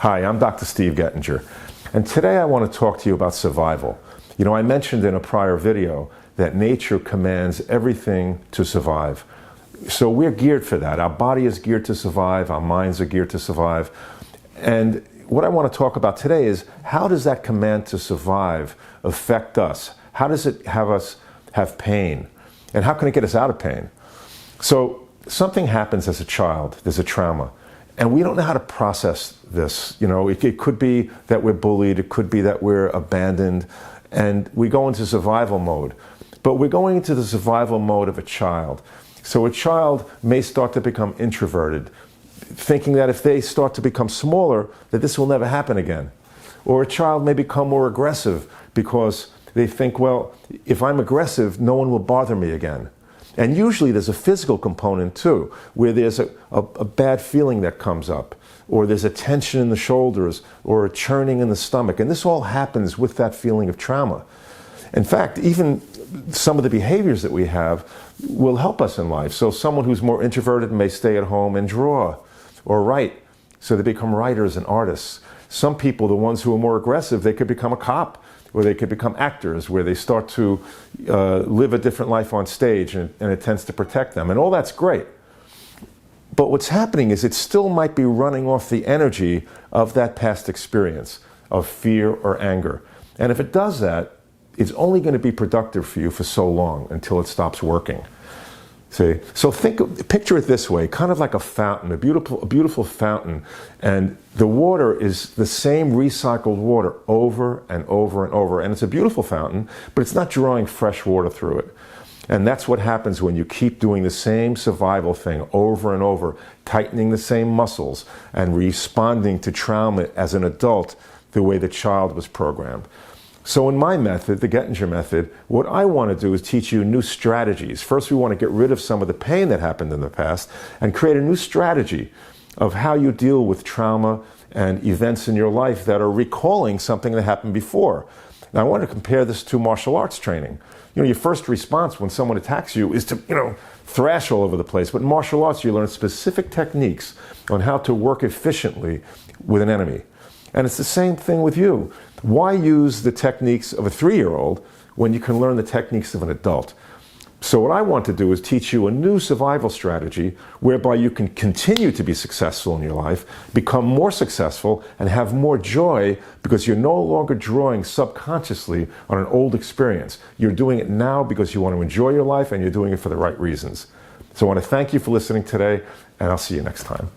Hi, I'm Dr. Steve Gettinger, and today I want to talk to you about survival. You know, I mentioned in a prior video that nature commands everything to survive. So we're geared for that. Our body is geared to survive, our minds are geared to survive. And what I want to talk about today is, how does that command to survive affect us? How does it have us have pain? And how can it get us out of pain? So something happens as a child, there's a trauma, and we don't know how to process this. You know, it could be that we're bullied, it could be that we're abandoned, and we go into survival mode. But we're going into the survival mode of a child. So a child may start to become introverted, thinking that if they start to become smaller, that this will never happen again. Or a child may become more aggressive because they think, well, if I'm aggressive, no one will bother me again. And usually there's a physical component too, where there's a bad feeling that comes up, or there's a tension in the shoulders, or a churning in the stomach. And this all happens with that feeling of trauma. In fact, even some of the behaviors that we have will help us in life. So someone who's more introverted may stay at home and draw or write. So they become writers and artists. Some people, the ones who are more aggressive, they could become a cop, or they could become actors, where they start to live a different life on stage, and it tends to protect them. And all that's great. But what's happening is it still might be running off the energy of that past experience of fear or anger. And if it does that, it's only going to be productive for you for so long until it stops working. See? So picture it this way, kind of like a fountain, a beautiful fountain, and the water is the same recycled water over and over and over. And it's a beautiful fountain, but it's not drawing fresh water through it. And that's what happens when you keep doing the same survival thing over and over, tightening the same muscles and responding to trauma as an adult the way the child was programmed. So in my method, the Gettinger method, what I want to do is teach you new strategies. First, we want to get rid of some of the pain that happened in the past and create a new strategy of how you deal with trauma and events in your life that are recalling something that happened before. Now, I want to compare this to martial arts training. You know, your first response when someone attacks you is to, thrash all over the place. But in martial arts, you learn specific techniques on how to work efficiently with an enemy. And it's the same thing with you. Why use the techniques of a 3-year-old when you can learn the techniques of an adult? So what I want to do is teach you a new survival strategy whereby you can continue to be successful in your life, become more successful, and have more joy, because you're no longer drawing subconsciously on an old experience. You're doing it now because you want to enjoy your life, and you're doing it for the right reasons. So I want to thank you for listening today, and I'll see you next time.